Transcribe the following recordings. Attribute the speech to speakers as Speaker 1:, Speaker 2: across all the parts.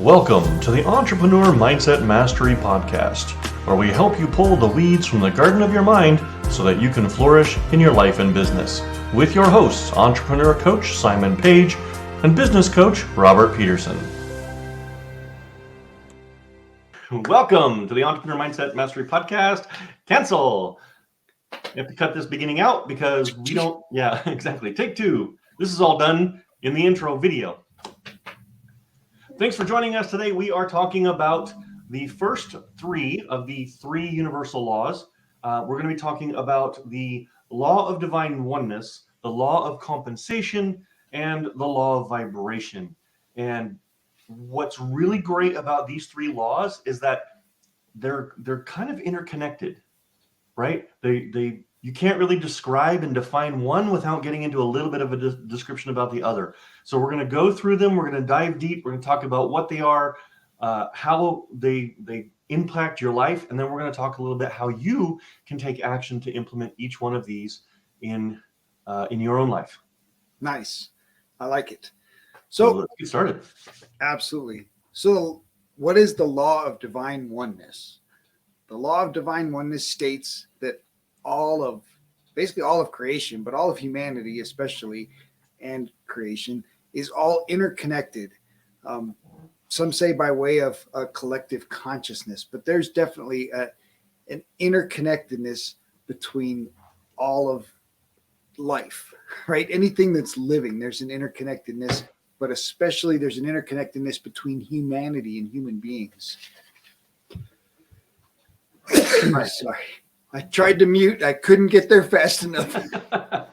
Speaker 1: Welcome to the Entrepreneur Mindset Mastery Podcast, where we help you pull the weeds from the garden of your mind so that you can flourish in your life and business. With your hosts, entrepreneur coach Simon Page and business coach Robert Peterson. Welcome to the Entrepreneur Mindset Mastery Podcast. Cancel. You have to cut this beginning out because we don't, exactly. Take two. This is all done in the intro video. Thanks for joining us today. We are talking about the first three of the three universal laws. We're going to be talking about the Law of Divine Oneness, the Law of Compensation, and the Law of Vibration. And what's really great about these three laws is that they're kind of interconnected, right? You can't really describe and define one without getting into a little bit of a description about the other. So we're going to go through them. We're going to dive deep. We're going to talk about what they are, how they impact your life, and then we're going to talk a little bit how you can take action to implement each one of these in your own life.
Speaker 2: Nice. I like it. So
Speaker 1: let's get started.
Speaker 2: Absolutely. So what is the Law of Divine Oneness? The Law of Divine Oneness states that basically all of creation, but all of humanity especially, and creation is all interconnected. Some say by way of a collective consciousness, but there's definitely an interconnectedness between all of life, right? Anything that's living, there's an interconnectedness, but especially there's an interconnectedness between humanity and human beings. Sorry. I tried to mute. I couldn't get there fast enough.
Speaker 1: It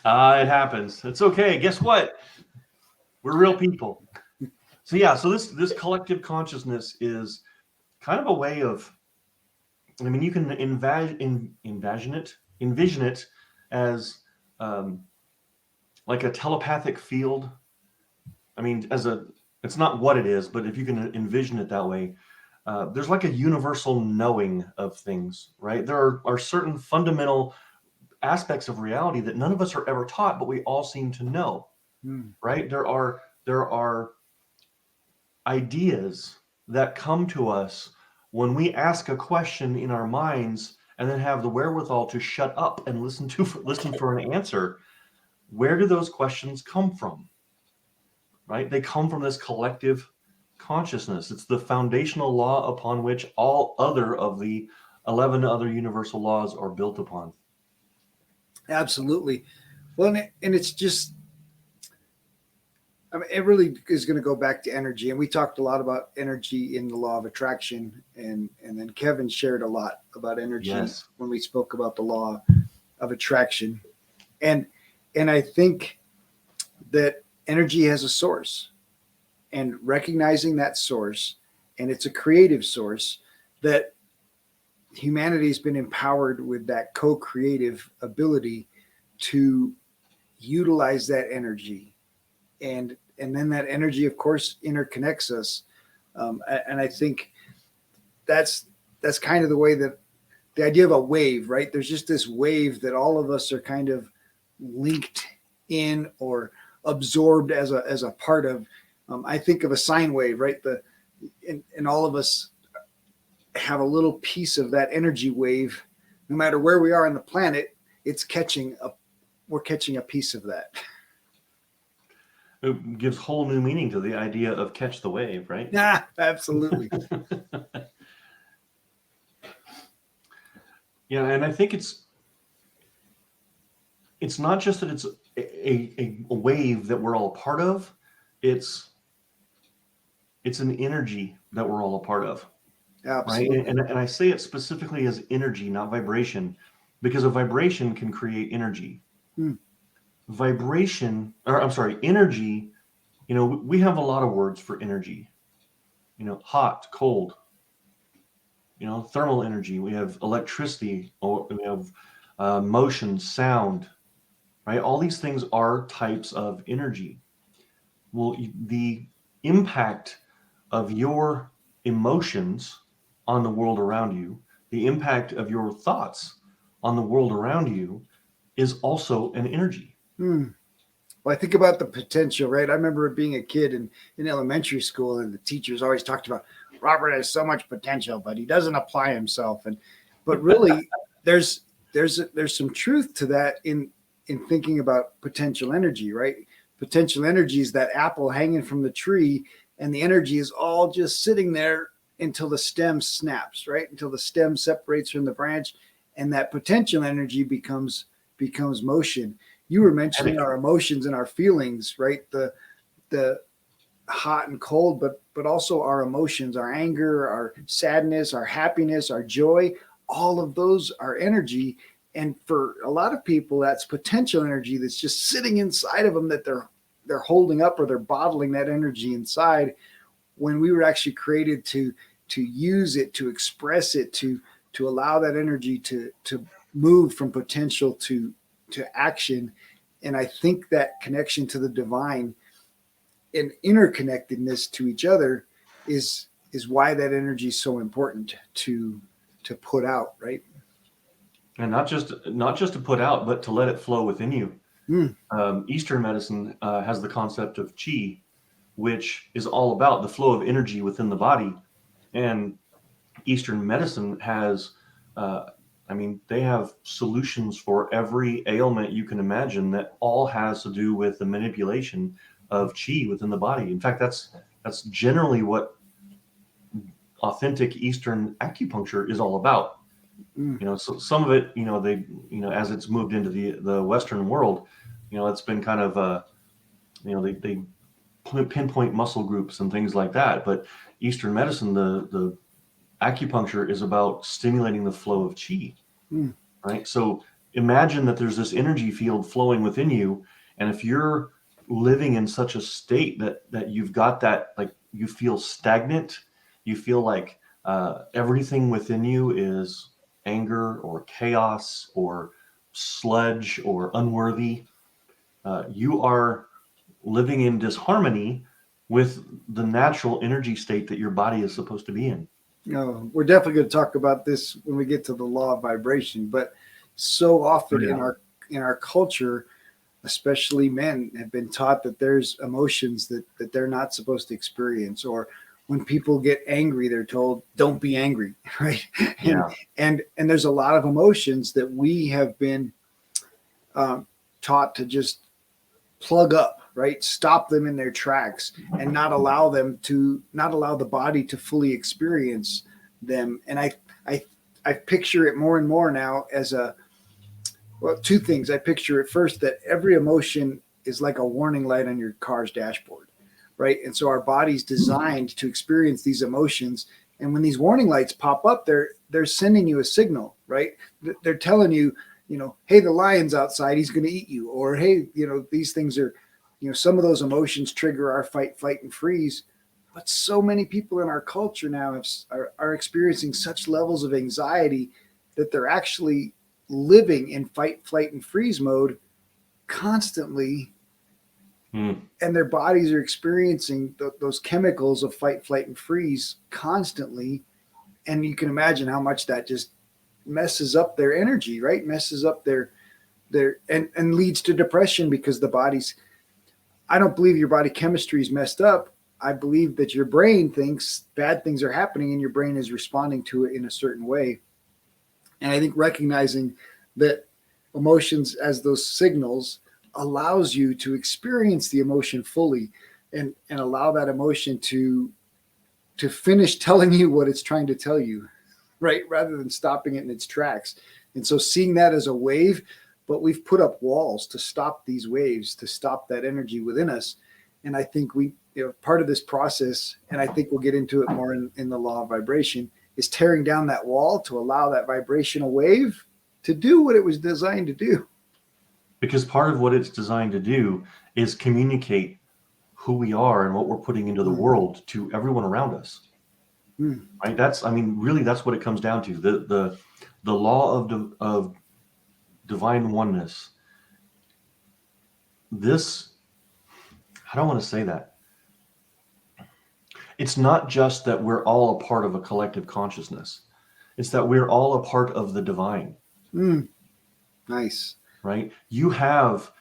Speaker 1: happens. It's okay. Guess what? We're real people. So this collective consciousness is kind of a way of, you can envision it as like a telepathic field. It's not what it is, but if you can envision it that way, there's like a universal knowing of things, right? There are certain fundamental aspects of reality that none of us are ever taught, but we all seem to know, right? There are ideas that come to us when we ask a question in our minds and then have the wherewithal to shut up and listen for an answer. Where do those questions come from, right? They come from this collective consciousness. It's the foundational law upon which all other of the 11 other universal laws are built upon.
Speaker 2: Absolutely. Well, and it's just, it really is going to go back to energy. And we talked a lot about energy in the law of attraction. And then Kevin shared a lot about energy when we spoke about the law of attraction. And I think that energy has a source. And recognizing that source, and it's a creative source, that humanity has been empowered with that co-creative ability to utilize that energy. And then that energy, of course, interconnects us. And I think that's kind of the way that the idea of a wave, right? There's just this wave that all of us are kind of linked in or absorbed as a part of. I think of a sine wave, right? And all of us have a little piece of that energy wave. No matter where we are on the planet, we're catching a piece of that.
Speaker 1: It gives whole new meaning to the idea of catch the wave, right?
Speaker 2: Yeah, absolutely.
Speaker 1: Yeah, and I think it's not just that it's a wave that we're all a part of. It's an energy that we're all a part of.
Speaker 2: Absolutely.
Speaker 1: Right? And I say it specifically as energy, not vibration, because a vibration can create energy. Energy, we have a lot of words for energy. Hot, cold, thermal energy. We have electricity, or we have motion, sound, right? All these things are types of energy. Well, the impact of your emotions on the world around you, the impact of your thoughts on the world around you is also an energy.
Speaker 2: Well, I think about the potential, right? I remember being a kid in elementary school, and the teachers always talked about Robert has so much potential, but he doesn't apply himself. But really, there's some truth to that in thinking about potential energy, right? Potential energy is that apple hanging from the tree, and the energy is all just sitting there until the stem snaps, right? Until the stem separates from the branch, and that potential energy becomes motion. You were mentioning our emotions and our feelings, right? The hot and cold, but also our emotions, our anger, our sadness, our happiness, our joy, all of those are energy. And for a lot of people, that's potential energy that's just sitting inside of them that they're holding up, or they're bottling that energy inside, when we were actually created to use it, to express it, to allow that energy to move from potential to action. And I think that connection to the divine and interconnectedness to each other is why that energy is so important to put out, right?
Speaker 1: And not just to put out, but to let it flow within you. Eastern medicine has the concept of chi, which is all about the flow of energy within the body. And Eastern medicine has, they have solutions for every ailment you can imagine that all has to do with the manipulation of chi within the body. In fact, that's generally what authentic Eastern acupuncture is all about. So some of it, they, as it's moved into the Western world, it's been kind of, they pinpoint muscle groups and things like that. But Eastern medicine, the acupuncture is about stimulating the flow of chi, right? So imagine that there's this energy field flowing within you. And if you're living in such a state that you've got that, like, you feel stagnant, you feel like everything within you is anger or chaos or sludge or unworthy, you are living in disharmony with the natural energy state that your body is supposed to be in.
Speaker 2: We're definitely going to talk about this when we get to the law of vibration, but so often in our culture, especially men, have been taught that there's emotions that they're not supposed to experience, or when people get angry, they're told, don't be angry, right?
Speaker 1: Yeah.
Speaker 2: And there's a lot of emotions that we have been taught to just plug up, right? Stop them in their tracks and not allow the body to fully experience them. And I picture it more and more now as two things. I picture it first, that every emotion is like a warning light on your car's dashboard, right? And so our body's designed to experience these emotions. And when these warning lights pop up, they're sending you a signal, right? They're telling you, hey, the lion's outside, he's going to eat you. Or, hey, these things are, some of those emotions trigger our fight, flight, and freeze. But so many people in our culture now are experiencing such levels of anxiety that they're actually living in fight, flight, and freeze mode constantly. And their bodies are experiencing those chemicals of fight, flight, and freeze constantly. And you can imagine how much that just messes up their energy, right? Messes up their and leads to depression, because the body's, I don't believe your body chemistry is messed up. I believe that your brain thinks bad things are happening and your brain is responding to it in a certain way. And I think recognizing that emotions as those signals allows you to experience the emotion fully and allow that emotion to finish telling you what it's trying to tell you, right? Rather than stopping it in its tracks. And so seeing that as a wave, but we've put up walls to stop these waves, to stop that energy within us. And I think part of this process, and I think we'll get into it more in the law of vibration, is tearing down that wall to allow that vibrational wave to do what it was designed to do.
Speaker 1: Because part of what it's designed to do is communicate who we are and what we're putting into the world to everyone around us. Right? That's what it comes down to. The law of divine oneness. This, I don't want to say that. It's not just that we're all a part of a collective consciousness. It's that we're all a part of the divine.
Speaker 2: Nice.
Speaker 1: Right? You have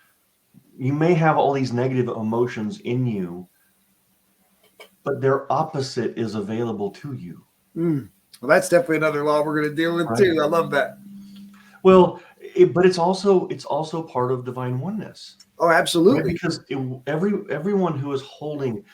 Speaker 1: you may have all these negative emotions in you, but their opposite is available to you.
Speaker 2: Well, that's definitely another law we're going to deal with too. I love that.
Speaker 1: Well, but it's also part of divine oneness.
Speaker 2: Oh, absolutely.
Speaker 1: Right? Because everyone who is holding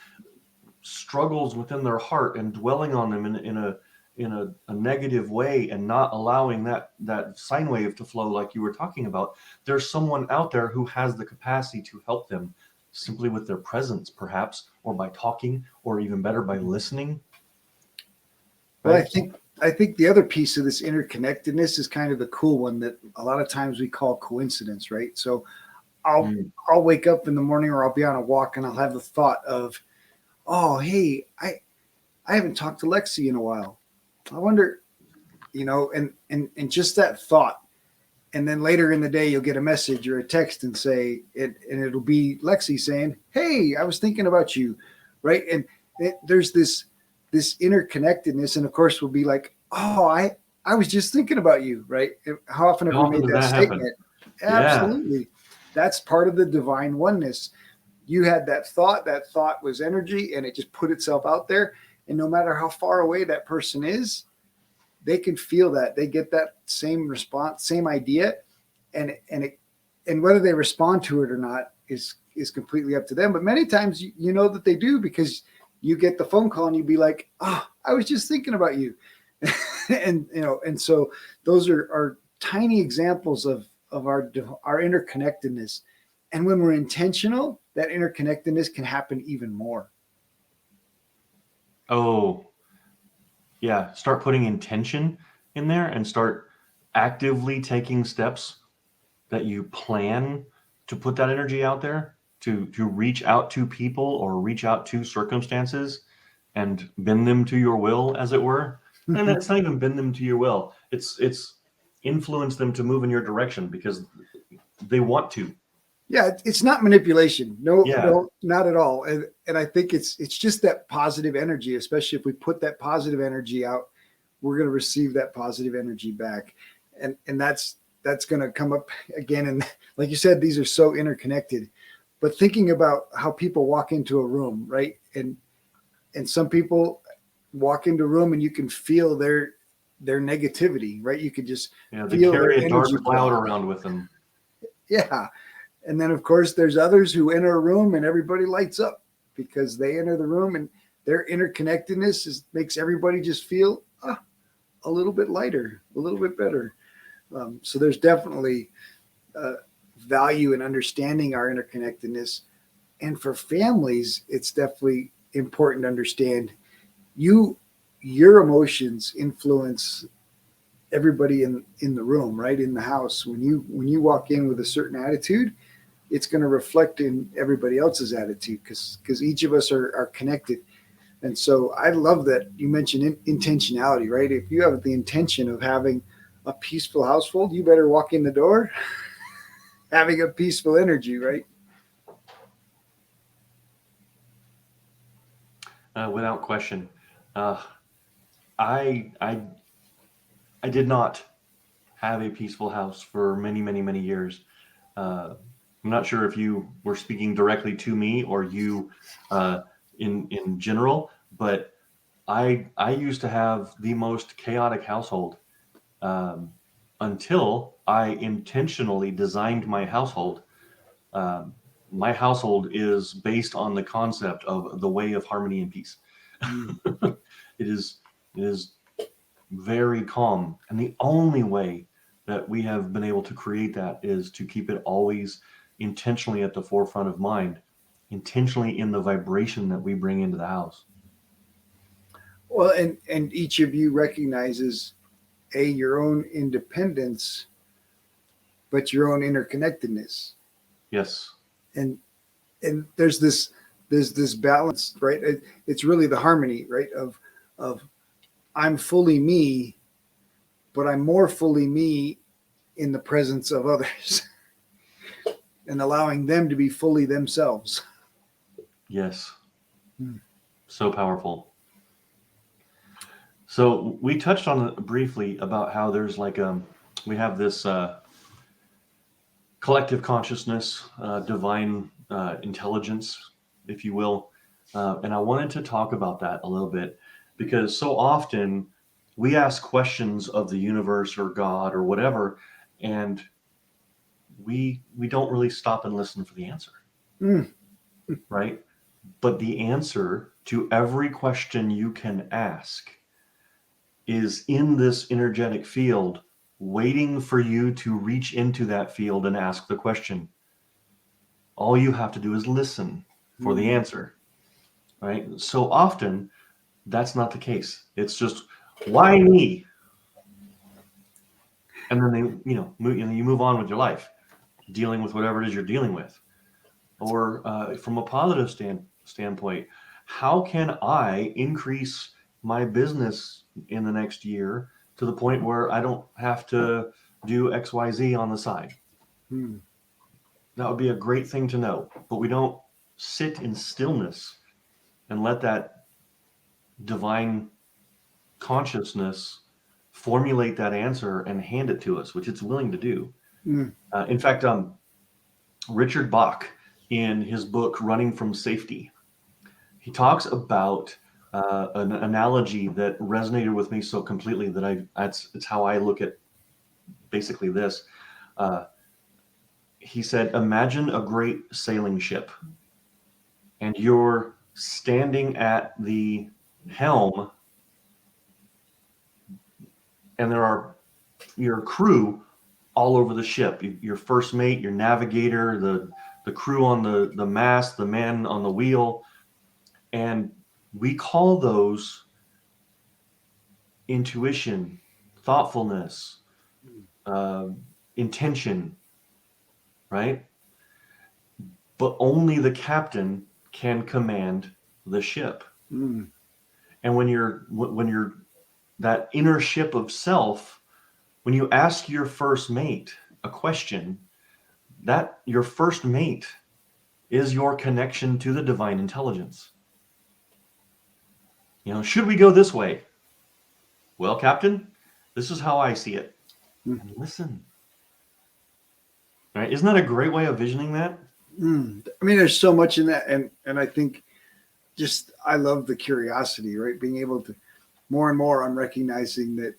Speaker 1: struggles within their heart and dwelling on them in a negative way and not allowing that sine wave to flow like you were talking about, there's someone out there who has the capacity to help them simply with their presence, perhaps, or by talking, or even better, by listening.
Speaker 2: Well, I think the other piece of this interconnectedness is kind of the cool one that a lot of times we call coincidence, right? So I'll wake up in the morning, or I'll be on a walk, and I'll have the thought of, oh, hey, I haven't talked to Lexi in a while. I wonder, and just that thought. And then later in the day, you'll get a message or a text and say it, and it'll be Lexi saying, "Hey, I was thinking about you," right? And there's this interconnectedness, and of course, we'll be like, "Oh, I was just thinking about you," right? How often have we made that statement? Absolutely, yeah. That's part of the divine oneness. You had that thought was energy, and it just put itself out there. And no matter how far away that person is, they can feel that. They get that same response, same idea, and whether they respond to it or not is completely up to them. But many times you know that they do, because you get the phone call and you'd be like, "Oh, I was just thinking about you," and so those are tiny examples of our interconnectedness. And when we're intentional, that interconnectedness can happen even more.
Speaker 1: Oh, yeah. Start putting intention in there and start actively taking steps that you plan to put that energy out there, to reach out to people or reach out to circumstances and bend them to your will, as it were. And it's not even bend them to your will. It's influence them to move in your direction because they want to.
Speaker 2: Yeah, it's not manipulation. No, not at all. And I think it's just that positive energy, especially if we put that positive energy out, we're going to receive that positive energy back. And that's going to come up again. And like you said, these are so interconnected. But thinking about how people walk into a room, right? And some people walk into a room and you can feel their negativity, right? You could just
Speaker 1: they carry a dark cloud around with them.
Speaker 2: Yeah. And then, of course, there's others who enter a room and everybody lights up because they enter the room, and their interconnectedness makes everybody just feel a little bit lighter, a little bit better. So there's definitely value in understanding our interconnectedness. And for families, it's definitely important to understand your emotions influence everybody in the room, right? In the house. When you walk in with a certain attitude, it's going to reflect in everybody else's attitude because each of us are connected. And so I love that you mentioned intentionality, right? If you have the intention of having a peaceful household, you better walk in the door having a peaceful energy, right?
Speaker 1: Without question. I did not have a peaceful house for many, many, many years. I'm not sure if you were speaking directly to me or you in general, but I used to have the most chaotic household until I intentionally designed my household. My household is based on the concept of the way of harmony and peace. It is very calm, and the only way that we have been able to create that is to keep it always intentionally at the forefront of mind, intentionally in the vibration that we bring into the house.
Speaker 2: Well, and each of you recognizes your own independence, but your own interconnectedness.
Speaker 1: Yes.
Speaker 2: And there's this balance, right? It's really the harmony, right? Of I'm fully me, but I'm more fully me in the presence of others and allowing them to be fully themselves.
Speaker 1: Yes. So powerful. So we touched on it briefly about how there's like we have this collective consciousness, divine intelligence, if you will. And I wanted to talk about that a little bit because so often we ask questions of the universe or God or whatever, and we don't really stop and listen for the answer, right? But the answer to every question you can ask is in this energetic field, waiting for you to reach into that field and ask the question. All you have to do is listen for the answer, right? So often, that's not the case. It's just, why me? And then you move on with your life, dealing with whatever it is you're dealing with. Or from a positive standpoint, how can I increase my business in the next year to the point where I don't have to do XYZ on the side? That would be a great thing to know, but we don't sit in stillness and let that divine consciousness formulate that answer and hand it to us, which it's willing to do. In fact, Richard Bach, in his book Running from Safety, he talks about an analogy that resonated with me so completely that it's how I look at basically this. He said, imagine a great sailing ship, and you're standing at the helm, and there are your crew all over the ship, your first mate, your navigator, the crew on the mast, the man on the wheel. And we call those intuition, thoughtfulness, intention, right? But only the captain can command the ship. And when you're that inner ship of self, when you ask your first mate a question, that your first mate is your connection to the divine intelligence. Should we go this way? Well, Captain, this is how I see it. And listen. Right? Isn't that a great way of visioning that?
Speaker 2: I mean, there's so much in that. And I think I love the curiosity, right? Being able to, more and more, I'm recognizing that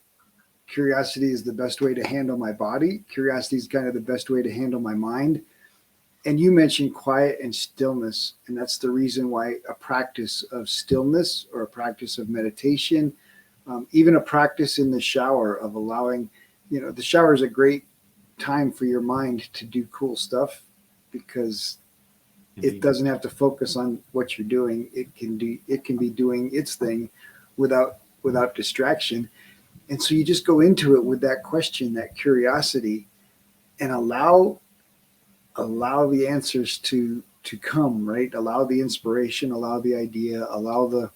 Speaker 2: curiosity is the best way to handle my body. Curiosity is kind of the best way to handle my mind. And you mentioned quiet and stillness. And that's the reason why a practice of stillness or a practice of meditation, even a practice in the shower of allowing, the shower is a great time for your mind to do cool stuff because it doesn't have to focus on what you're doing. It can be doing its thing without distraction. And so you just go into it with that question, that curiosity, and allow the answers to come, right? Allow the inspiration, allow the idea, allow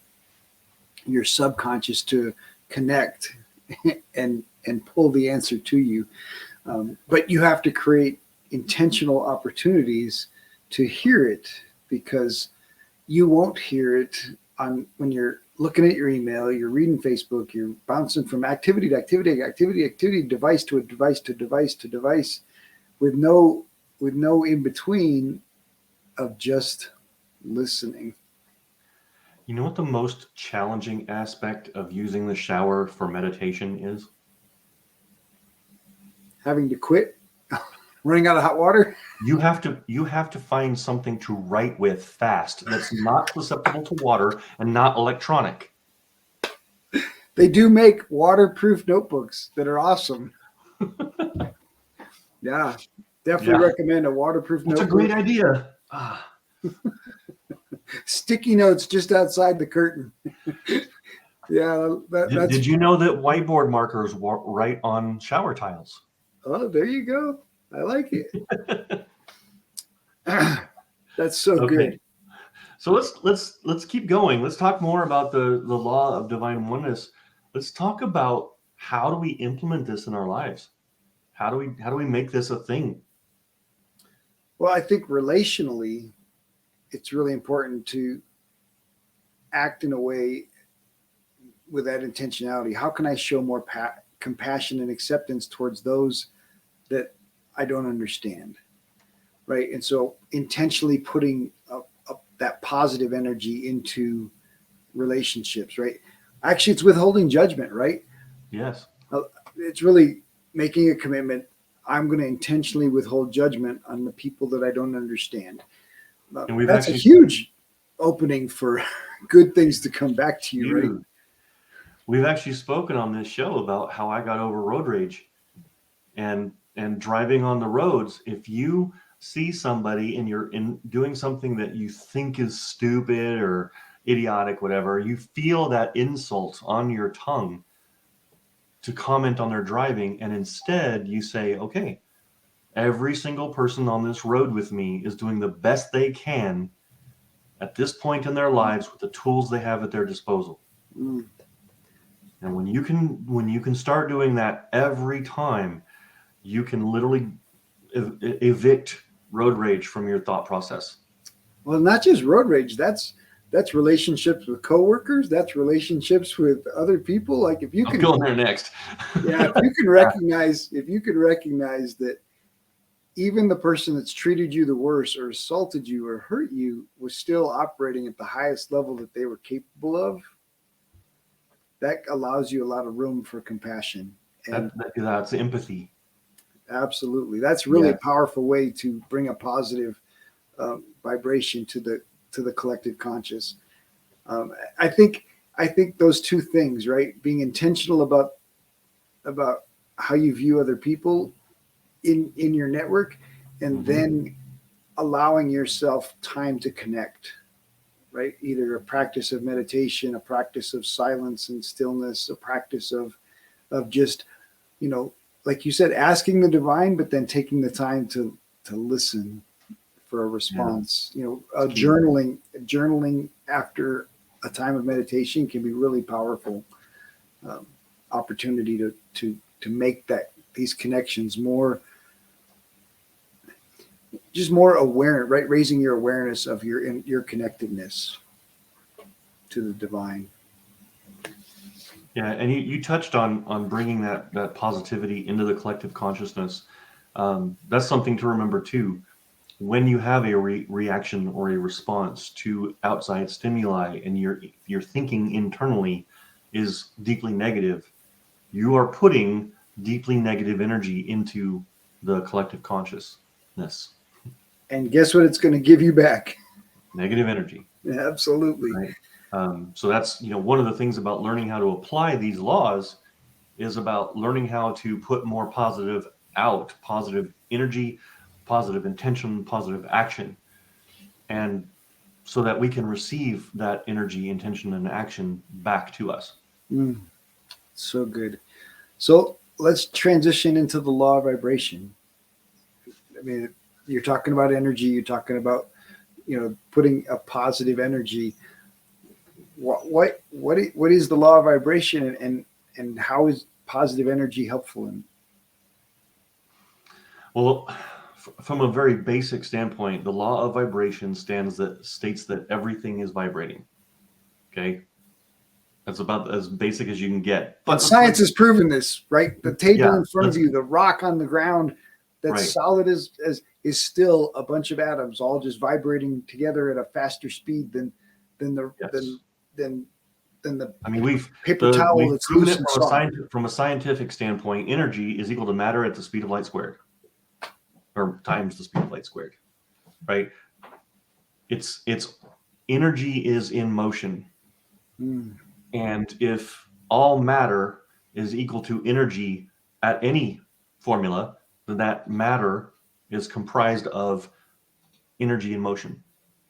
Speaker 2: your subconscious to connect and pull the answer to you. But you have to create intentional opportunities to hear it, because you won't hear it when you're looking at your email, you're reading Facebook, you're bouncing from activity to activity, device to device, with no in between of just listening.
Speaker 1: You know what the most challenging aspect of using the shower for meditation is?
Speaker 2: Having to quit, running out of hot water.
Speaker 1: You have to find something to write with fast that's not susceptible to water and not electronic.
Speaker 2: They do make waterproof notebooks that are awesome. Yeah, definitely recommend a waterproof notebook.
Speaker 1: That's a great idea.
Speaker 2: Sticky notes just outside the curtain. Yeah, that's.
Speaker 1: Did you know that whiteboard markers write on shower tiles?
Speaker 2: Oh, there you go. I like it. That's so good.
Speaker 1: So let's keep going. Let's talk more about the law of divine oneness. Let's talk about how do we implement this in our lives? How do we make this a thing?
Speaker 2: Well, I think relationally, it's really important to act in a way with that intentionality. How can I show more compassion and acceptance towards those that I don't understand? right? And so intentionally putting that positive energy into relationships, right? Actually, it's withholding judgment, right?
Speaker 1: Yes.
Speaker 2: It's really making a commitment. I'm going to intentionally withhold judgment on the people that I don't understand.
Speaker 1: And we've
Speaker 2: That's a
Speaker 1: actually
Speaker 2: huge opening for good things to come back to you, right?
Speaker 1: We've actually spoken on this show about how I got over road rage and driving on the roads. If you see somebody and you're doing something that you think is stupid or idiotic, whatever, you feel that insult on your tongue to comment on their driving, and instead you say, okay, every single person on this road with me is doing the best they can at this point in their lives with the tools they have at their disposal.
Speaker 2: Mm.
Speaker 1: And when you can start doing that every time, you can literally evict road rage from your thought process.
Speaker 2: Well, not just road rage. That's relationships with coworkers. That's relationships with other people. Like if you
Speaker 1: I'm
Speaker 2: can
Speaker 1: going there next.
Speaker 2: Yeah, if you can recognize that even the person that's treated you the worst or assaulted you or hurt you was still operating at the highest level that they were capable of, that allows you a lot of room for compassion. And
Speaker 1: That's empathy.
Speaker 2: absolutely, that's really a powerful way to bring a positive vibration to the collective conscious. I think those two things, right? Being intentional about how you view other people in your network, and then allowing yourself time to connect, right? Either a practice of meditation, a practice of silence and stillness, a practice of just, like you said, asking the divine, but then taking the time to listen for a response. Journaling after a time of meditation can be really powerful opportunity to make these connections more aware, right? Raising your awareness of your connectedness to the divine.
Speaker 1: Yeah, and you touched on bringing that positivity into the collective consciousness. That's something to remember too. When you have a reaction or a response to outside stimuli, and your thinking internally is deeply negative, you are putting deeply negative energy into the collective consciousness.
Speaker 2: And guess what it's going to give you back?
Speaker 1: Negative energy.
Speaker 2: Yeah, absolutely.
Speaker 1: Right? So that's one of the things about learning how to apply these laws is about learning how to put more positive out, positive energy, positive intention, positive action, and so that we can receive that energy, intention, and action back to us.
Speaker 2: So good. So let's transition into the law of vibration. I mean, you're talking about energy. You're talking about putting a positive energy. What is the law of vibration, and how is positive energy helpful in?
Speaker 1: Well, from a very basic standpoint, the law of vibration states that everything is vibrating. Okay, that's about as basic as you can get.
Speaker 2: But science has proven this, right? The table in front of you, the rock on the ground, that's solid is still a bunch of atoms, all just vibrating together at a faster speed than the
Speaker 1: I mean, we've
Speaker 2: towel that's
Speaker 1: proven
Speaker 2: loose
Speaker 1: it from a scientific standpoint. Energy is equal to matter at the speed of light squared, or times the speed of light squared, right? It's energy is in motion, and if all matter is equal to energy at any formula, then that matter is comprised of energy in motion,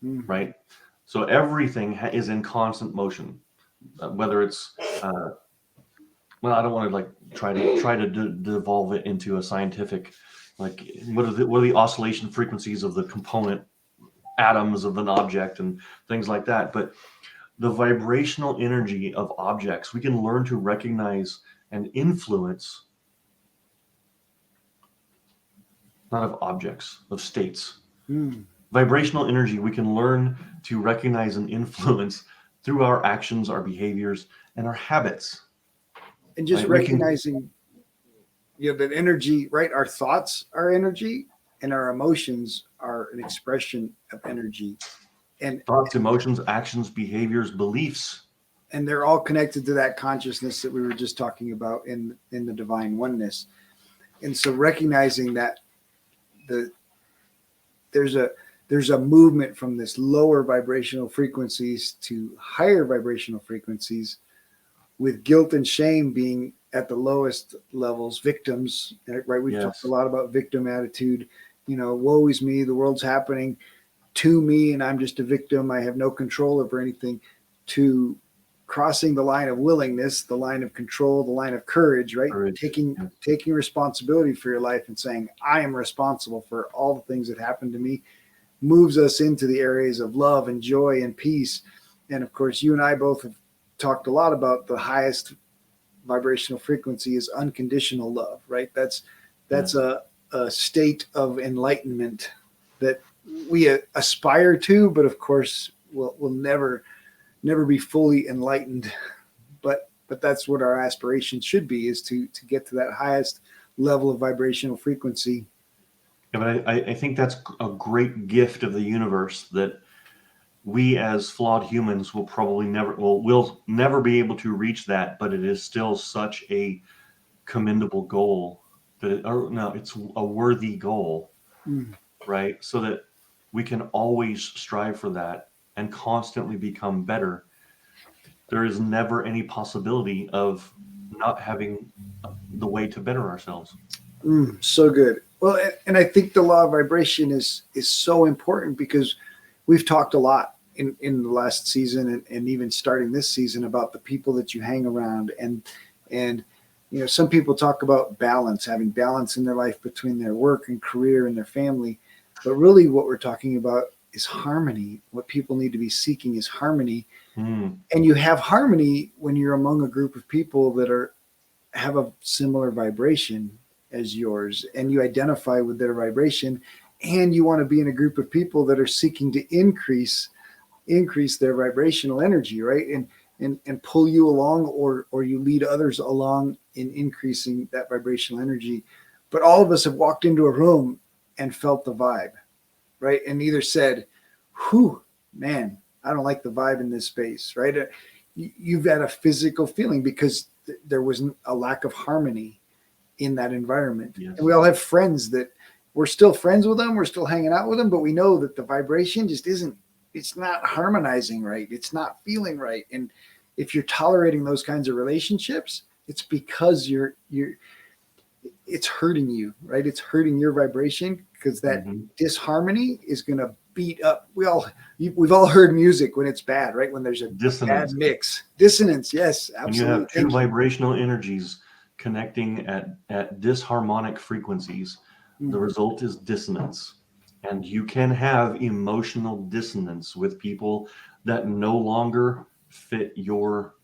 Speaker 1: right? So everything is in constant motion, whether it's well, I don't want to try to devolve it into a scientific, like what are the oscillation frequencies of the component atoms of an object and things like that. But the vibrational energy of objects, we can learn to recognize and influence, not of objects, of states. Vibrational energy, we can learn to recognize and influence through our actions, our behaviors, and our habits.
Speaker 2: And just recognizing that energy, right? Our thoughts are energy, and our emotions are an expression of energy, and
Speaker 1: thoughts, emotions, actions, behaviors, beliefs.
Speaker 2: And they're all connected to that consciousness that we were just talking about in the divine oneness. And so recognizing that there's a movement from this lower vibrational frequencies to higher vibrational frequencies, with guilt and shame being at the lowest levels, victims, right? We've talked a lot about victim attitude, woe is me, the world's happening to me and I'm just a victim, I have no control over anything, to crossing the line of willingness, the line of control, the line of courage, right? Taking responsibility for your life and saying, I am responsible for all the things that happen to me, moves us into the areas of love and joy and peace. And of course, you and I both have talked a lot about the highest vibrational frequency is unconditional love, right? That's a state of enlightenment that we aspire to, but of course we'll never be fully enlightened. But that's what our aspiration should be, is to get to that highest level of vibrational frequency.
Speaker 1: Yeah, but I think that's a great gift of the universe, that we as flawed humans will probably we'll never be able to reach that, but it is still such a commendable goal it's a worthy goal, right? So that we can always strive for that and constantly become better. There is never any possibility of not having the way to better ourselves.
Speaker 2: So good. Well, and I think the law of vibration is so important, because we've talked a lot in the last season and even starting this season about the people that you hang around. And some people talk about balance, having balance in their life between their work and career and their family. But really what we're talking about is harmony. What people need to be seeking is harmony. And you have harmony when you're among a group of people that have a similar vibration as yours, and you identify with their vibration, and you want to be in a group of people that are seeking to increase their vibrational energy, right? And pull you along, or you lead others along in increasing that vibrational energy. But all of us have walked into a room and felt the vibe, right? And either said, whew, man, I don't like the vibe in this space, right? You've had a physical feeling because there was a lack of harmony in that environment. Yes. And we all have friends that we're still friends with them, we're still hanging out with them, but we know that the vibration just it's not harmonizing right. It's not feeling right. And if you're tolerating those kinds of relationships, it's because it's hurting you, right? It's hurting your vibration, because that disharmony is going to beat up. We've all heard music when it's bad, right? When there's a bad mix. Dissonance, yes, absolutely.
Speaker 1: When you have two vibrational energies connecting at disharmonic frequencies, the result is dissonance. And you can have emotional dissonance with people that no longer fit your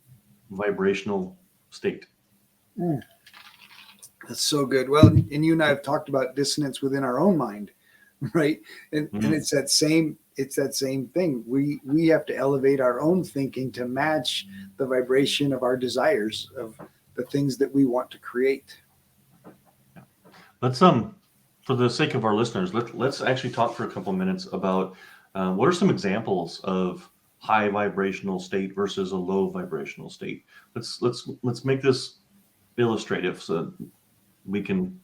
Speaker 1: vibrational state.
Speaker 2: That's so good. Well, and you and I have talked about dissonance within our own mind, right? And it's that same thing. We have to elevate our own thinking to match the vibration of our desires, of the things that we want to create.
Speaker 1: Let's for the sake of our listeners, let's actually talk for a couple of minutes about what are some examples of high vibrational state versus a low vibrational state. Let's make this illustrative so we can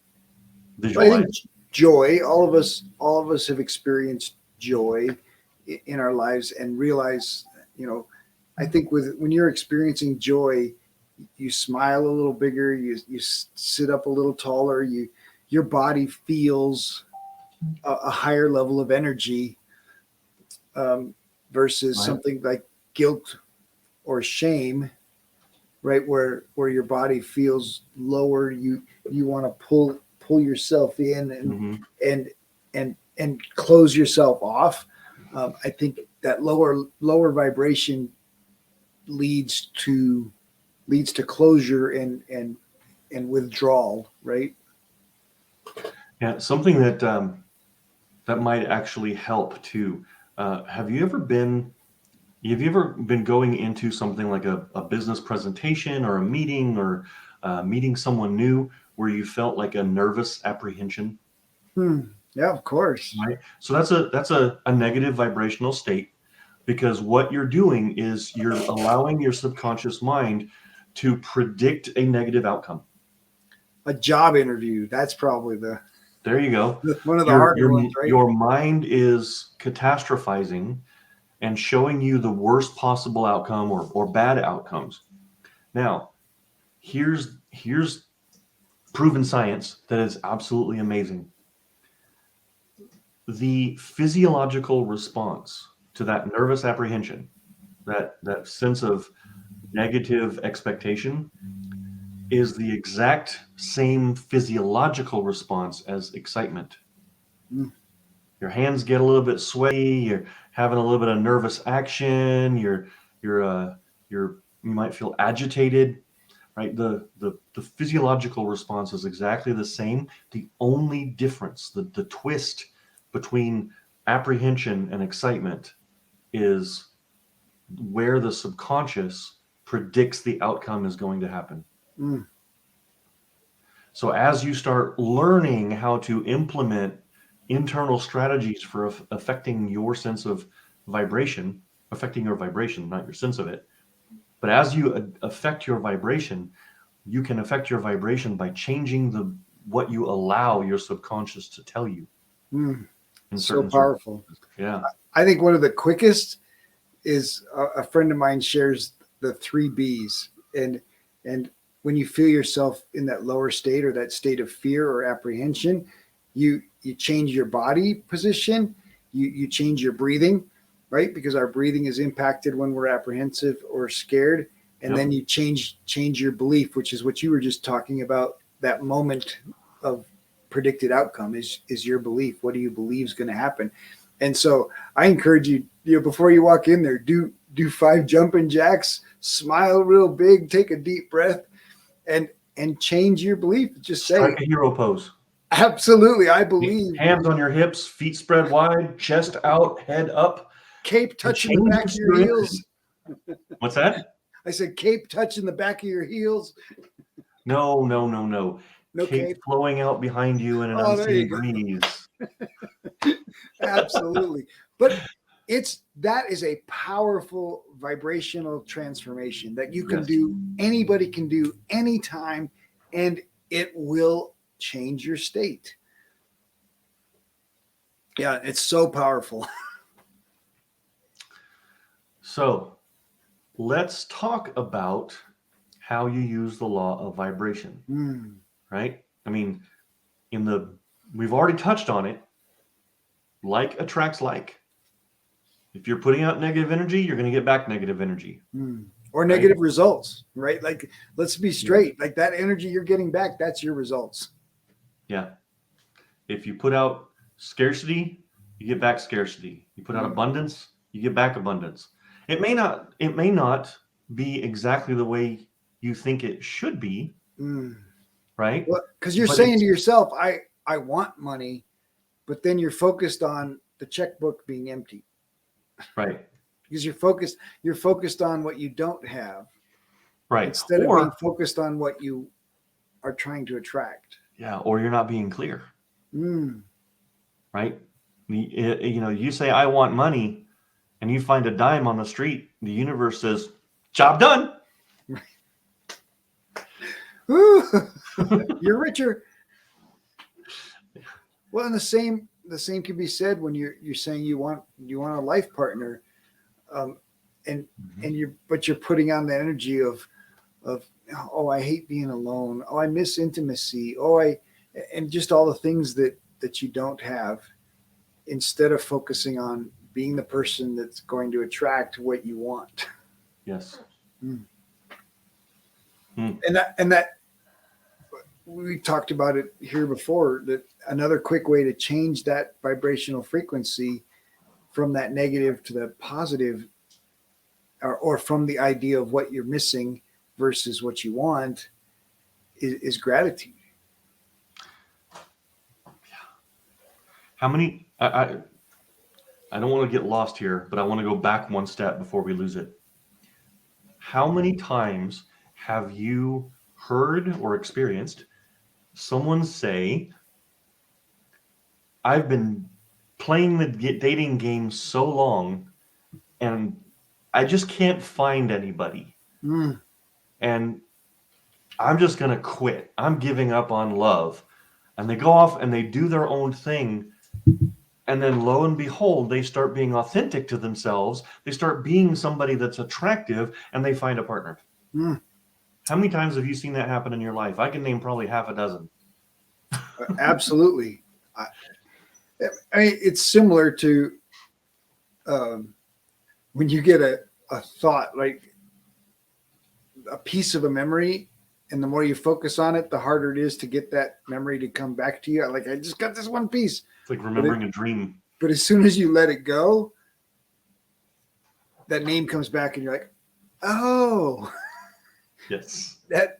Speaker 1: visualize.
Speaker 2: I think joy. All of us have experienced joy in our lives and realize, I think when you're experiencing joy, you smile a little bigger, you sit up a little taller, your body feels a higher level of energy, versus something like guilt or shame, right? Where your body feels lower, you want to pull yourself in and close yourself off. I think that lower vibration leads to closure and withdrawal, right?
Speaker 1: Yeah, something that might actually help too. Have you ever been going into something like a business presentation or a meeting or meeting someone new where you felt like a nervous apprehension?
Speaker 2: Yeah, of course.
Speaker 1: Right. So that's a negative vibrational state, because what you're doing is you're allowing your subconscious mind to predict a negative outcome.
Speaker 2: A job interview. That's probably
Speaker 1: There you go.
Speaker 2: one of the harder ones, right?
Speaker 1: Your mind is catastrophizing and showing you the worst possible outcome or bad outcomes. Now, here's proven science that is absolutely amazing. The physiological response to that nervous apprehension, that sense of negative expectation, is the exact same physiological response as excitement.
Speaker 2: Mm.
Speaker 1: Your hands get a little bit sweaty, you're having a little bit of nervous action, you might feel agitated, right? The physiological response is exactly the same. The only difference, the twist between apprehension and excitement, is where the subconscious predicts the outcome is going to happen.
Speaker 2: Mm.
Speaker 1: So as you start learning how to implement internal strategies for affecting your sense of vibration, affecting your vibration, not your sense of it, but as you affect your vibration, you can affect your vibration by changing what you allow your subconscious to tell you.
Speaker 2: Mm.
Speaker 1: In
Speaker 2: So
Speaker 1: certain
Speaker 2: powerful.
Speaker 1: Yeah.
Speaker 2: I think one of the quickest is a friend of mine shares the 3 B's, and when you feel yourself in that lower state or that state of fear or apprehension, you change your body position, you change your breathing, right? Because our breathing is impacted when we're apprehensive or scared, and then you change your belief, which is what you were just talking about. That moment of predicted outcome is your belief. What do you believe is going to happen? And so I encourage you, before you walk in there, do 5 jumping jacks, smile real big, take a deep breath, and change your belief. Just say,
Speaker 1: strike a hero pose.
Speaker 2: Absolutely, I believe.
Speaker 1: Hands on your hips, feet spread wide, chest out, head up.
Speaker 2: Cape touching the back of your heels.
Speaker 1: What's that?
Speaker 2: I said cape touching the back of your heels.
Speaker 1: No.
Speaker 2: No
Speaker 1: Cape flowing out behind you in an unseen breeze.
Speaker 2: Absolutely. But that is a powerful vibrational transformation that you can do. Anybody can do anytime, and it will change your state. Yeah, it's so powerful. So
Speaker 1: let's talk about how you use the law of vibration, right? I mean, we've already touched on it. Like attracts like. If you're putting out negative energy, you're going to get back negative energy.
Speaker 2: Or negative results, right? Like, let's be straight. Like, that energy you're getting back, that's your results.
Speaker 1: Yeah. If you put out scarcity, you get back scarcity. You put out abundance, you get back abundance. It may not be exactly the way you think it should be, right?
Speaker 2: Well, because you're saying to yourself, I want money, but then you're focused on the checkbook being empty.
Speaker 1: Right.
Speaker 2: Because you're focused on what you don't have.
Speaker 1: Right.
Speaker 2: Instead of being focused on what you are trying to attract.
Speaker 1: Yeah. Or you're not being clear. Right. You say, I want money, and you find a dime on the street. The universe says, job done.
Speaker 2: You're richer. Well, and the same can be said when you're saying you want a life partner, and you're putting on the energy of oh, I hate being alone. Oh, I miss intimacy. And just all the things that you don't have, instead of focusing on being the person that's going to attract what you want.
Speaker 1: Yes.
Speaker 2: And that we talked about it here before, that another quick way to change that vibrational frequency from that negative to the positive, or from the idea of what you're missing versus what you want, is gratitude.
Speaker 1: How many, I don't want to get lost here, but I want to go back one step before we lose it. How many times have you heard or experienced someone say, I've been playing the dating game so long, and I just can't find anybody. And I'm just going to quit. I'm giving up on love. And they go off and they do their own thing. And then lo and behold, they start being authentic to themselves. They start being somebody that's attractive, and they find a partner. How many times have you seen that happen in your life? I can name probably half a dozen.
Speaker 2: Absolutely. I mean, it's similar to when you get a thought, like a piece of a memory, and the more you focus on it, the harder it is to get that memory to come back to you. Like, I just got this one piece.
Speaker 1: It's like remembering a dream.
Speaker 2: But as soon as you let it go, that name comes back, and you're like, oh,
Speaker 1: yes,
Speaker 2: that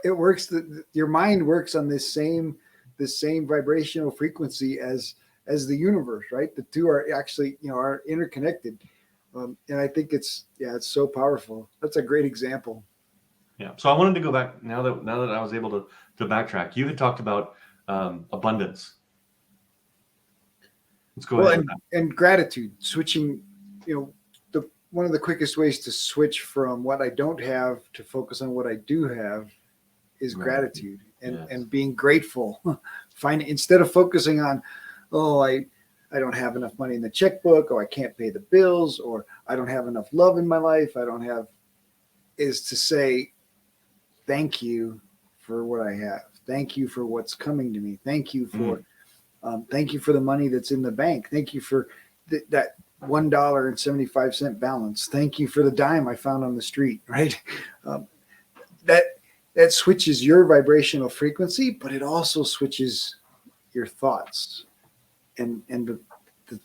Speaker 2: it works. Your mind works on this same vibrational frequency as the universe, right? The two are actually, are interconnected. And I think it's so powerful. That's a great example.
Speaker 1: Yeah. So I wanted to go back now that I was able to backtrack. You had talked about abundance. Let's go ahead.
Speaker 2: And gratitude, switching, one of the quickest ways to switch from what I don't have to focus on what I do have is gratitude and being grateful. Instead of focusing on, I don't have enough money in the checkbook, or I can't pay the bills, or I don't have enough love in my life. Is to say, thank you for what I have. Thank you for what's coming to me. Thank you for the money that's in the bank. Thank you for that $1.75 balance. Thank you for the dime I found on the street, right? That switches your vibrational frequency, but it also switches your thoughts and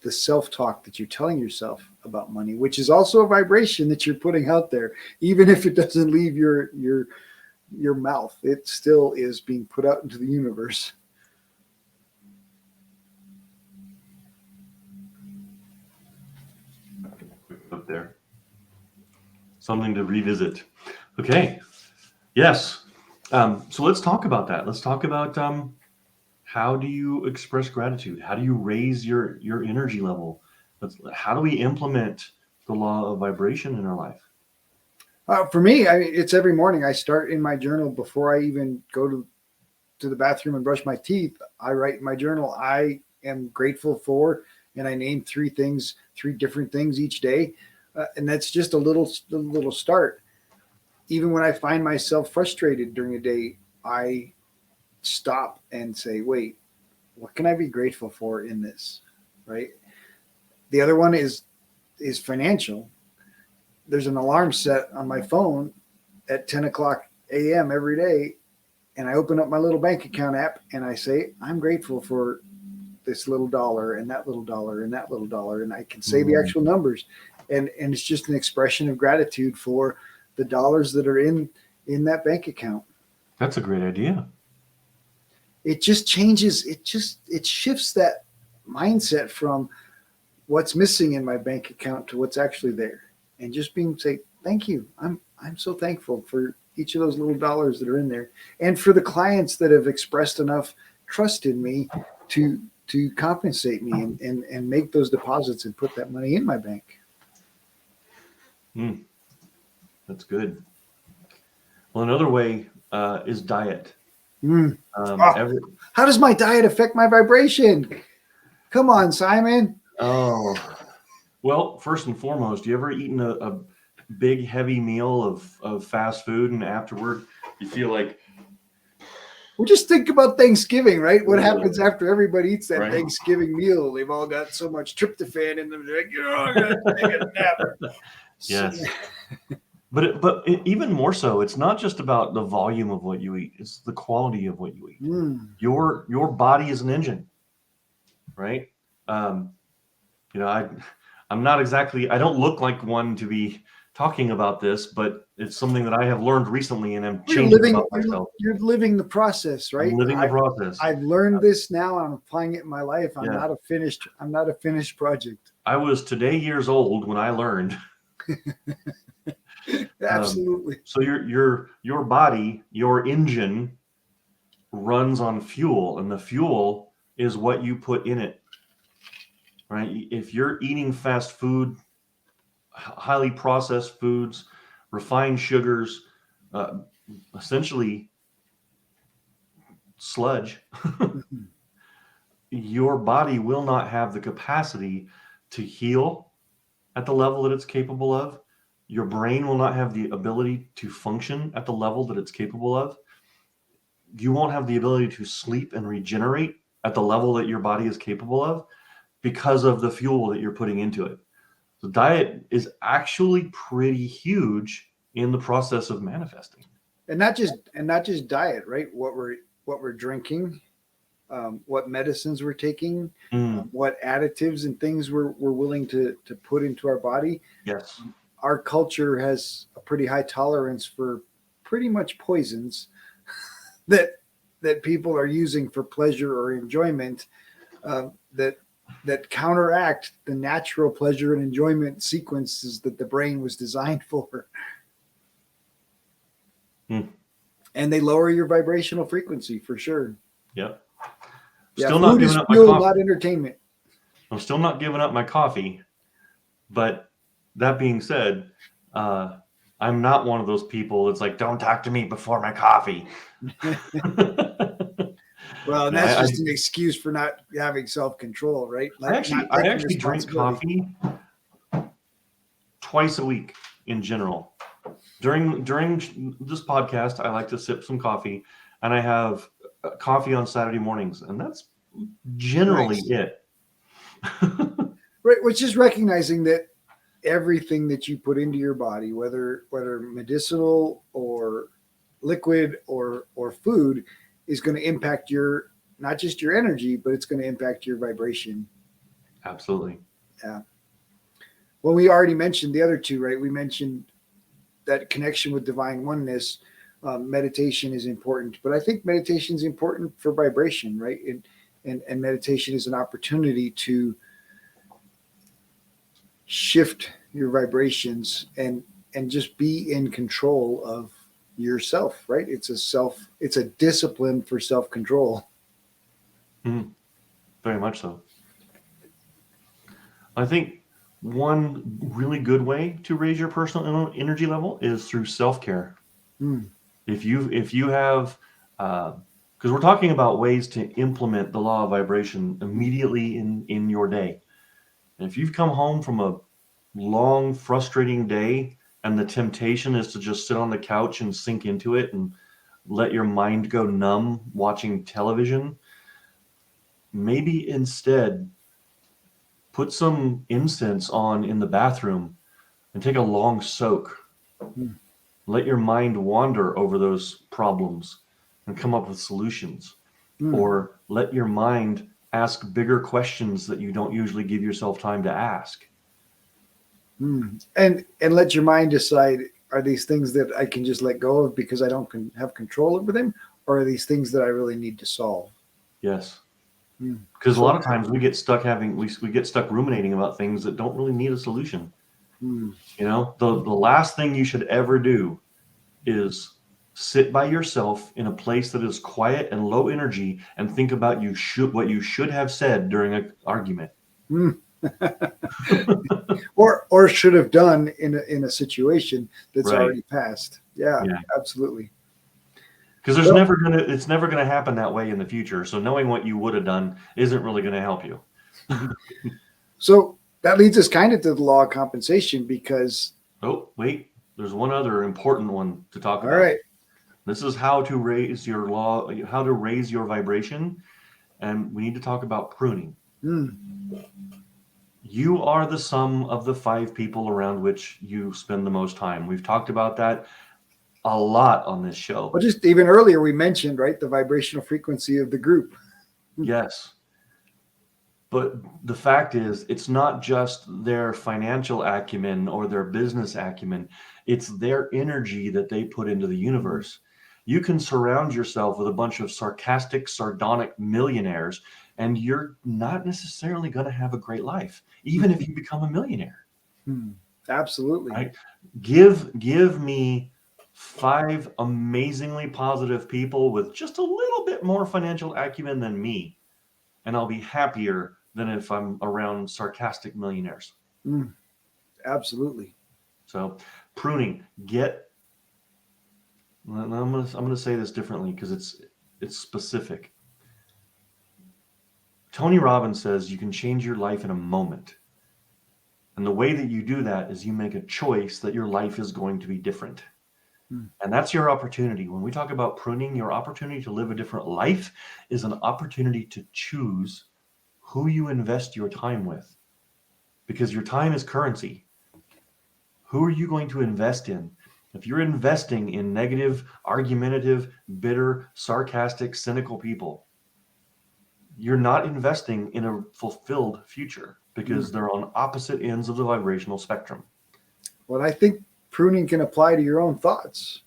Speaker 2: the self-talk that you're telling yourself about money, which is also a vibration that you're putting out there. Even if it doesn't leave your mouth, it still is being put out into the universe.
Speaker 1: Up there. Something to revisit. Okay. Yes. So let's talk about that. Let's talk about how do you express gratitude? How do you raise your energy level? How do we implement the law of vibration in our life?
Speaker 2: For me, it's every morning. I start in my journal before I even go to the bathroom and brush my teeth. I write in my journal, I am grateful for, and I name three different things each day. And that's just a little start. Even when I find myself frustrated during a day, I stop and say, wait, what can I be grateful for in this? Right. The other one is financial. There's an alarm set on my phone at 10 o'clock a.m. every day. And I open up my little bank account app and I say, I'm grateful for this little dollar and that little dollar and that little dollar. And I can say the actual numbers. And it's just an expression of gratitude for the dollars that are in that bank account.
Speaker 1: That's a great idea.
Speaker 2: It just changes. It shifts that mindset from what's missing in my bank account to what's actually there. And just say, thank you. I'm so thankful for each of those little dollars that are in there. And for the clients that have expressed enough trust in me to compensate me and make those deposits and put that money in my bank.
Speaker 1: That's good. Well, another way is diet.
Speaker 2: How does my diet affect my vibration? Come on, Simon.
Speaker 1: Oh, well, first and foremost, you ever eaten a big, heavy meal of fast food, and afterward you feel like...
Speaker 2: Well, just think about Thanksgiving, right? What happens after everybody eats that Thanksgiving meal? They've all got so much tryptophan in them. They're like, I'm going to take a nap.
Speaker 1: Yes. But even more so, it's not just about the volume of what you eat. It's the quality of what you eat. Your body is an engine, right? I'm not exactly, I don't look like one to be talking about this, but it's something that I have learned recently, and I'm changing about myself.
Speaker 2: You're living the process, right?
Speaker 1: I'm living the process.
Speaker 2: I've learned this now. I'm applying it in my life. I'm not a finished project.
Speaker 1: I was today years old when I learned.
Speaker 2: Absolutely.
Speaker 1: So your body, your engine runs on fuel, and the fuel is what you put in it, right? If you're eating fast food, highly processed foods, refined sugars, essentially sludge,
Speaker 2: Mhm.
Speaker 1: your body will not have the capacity to heal at the level that it's capable of. Your brain will not have the ability to function at the level that it's capable of. You won't have the ability to sleep and regenerate at the level that your body is capable of because of the fuel that you're putting into it. The diet is actually pretty huge in the process of manifesting.
Speaker 2: And not just diet, right? What we're drinking, what medicines we're taking, what additives and things we're willing to put into our body.
Speaker 1: Yes.
Speaker 2: Our culture has a pretty high tolerance for pretty much poisons that people are using for pleasure or enjoyment, that counteract the natural pleasure and enjoyment sequences that the brain was designed for. And they lower your vibrational frequency for sure.
Speaker 1: Yep.
Speaker 2: Yeah,
Speaker 1: Still not
Speaker 2: food
Speaker 1: giving
Speaker 2: is
Speaker 1: up my
Speaker 2: fuel,
Speaker 1: coffee.
Speaker 2: not entertainment.
Speaker 1: I'm still not giving up my coffee. But that being said, I'm not one of those people that's like, don't talk to me before my coffee.
Speaker 2: Well, and that's just an excuse for not having self-control, right?
Speaker 1: I actually drink coffee twice a week in general. During this podcast, I like to sip some coffee, and I have coffee on Saturday mornings, and that's generally it.
Speaker 2: Right, which is recognizing that everything that you put into your body, whether medicinal or liquid or food, is going to impact your, not just your energy, but it's going to impact your vibration.
Speaker 1: Absolutely.
Speaker 2: Yeah. Well, we already mentioned the other two, right? We mentioned that connection with divine oneness. Meditation is important, but I think meditation is important for vibration, right? And meditation is an opportunity to shift your vibrations and just be in control of yourself, right? It's a discipline for self-control.
Speaker 1: Very much so. I think one really good way to raise your personal energy level is through self-care. If you have, because we're talking about ways to implement the law of vibration immediately in your day. And if you've come home from a long, frustrating day and the temptation is to just sit on the couch and sink into it and let your mind go numb watching television, maybe instead put some incense on in the bathroom and take a long soak. Let your mind wander over those problems and come up with solutions. Or let your mind ask bigger questions that you don't usually give yourself time to ask.
Speaker 2: And let your mind decide, are these things that I can just let go of because I don't have control over them, or are these things that I really need to solve?
Speaker 1: Yes. Because a lot of times we get stuck ruminating about things that don't really need a solution. You know, the last thing you should ever do is sit by yourself in a place that is quiet and low energy and think about what you should have said during an argument.
Speaker 2: or should have done in a situation that's already passed. Yeah, absolutely.
Speaker 1: Because it's never gonna happen that way in the future. So knowing what you would have done isn't really gonna help you.
Speaker 2: So that leads us kind of to the law of compensation, because
Speaker 1: there's one other important one to talk about.
Speaker 2: All right.
Speaker 1: This is how to raise your vibration, and we need to talk about pruning. You are the sum of the 5 people around which you spend the most time. We've talked about that a lot on this show.
Speaker 2: Well, just even earlier we mentioned, right, the vibrational frequency of the group.
Speaker 1: Yes. But the fact is, it's not just their financial acumen or their business acumen. It's their energy that they put into the universe. You can surround yourself with a bunch of sarcastic, sardonic millionaires, and you're not necessarily going to have a great life, even if you become a millionaire.
Speaker 2: Absolutely.
Speaker 1: Right? Give me 5 amazingly positive people with just a little bit more financial acumen than me, and I'll be happier than if I'm around sarcastic millionaires.
Speaker 2: Absolutely.
Speaker 1: So pruning, I'm gonna say this differently because it's specific. Tony Robbins says you can change your life in a moment. And the way that you do that is you make a choice that your life is going to be different. And that's your opportunity. When we talk about pruning, your opportunity to live a different life is an opportunity to choose who you invest your time with. Because your time is currency. Who are you going to invest in? If you're investing in negative, argumentative, bitter, sarcastic, cynical people, you're not investing in a fulfilled future because they're on opposite ends of the vibrational spectrum.
Speaker 2: Well, I think pruning can apply to your own thoughts.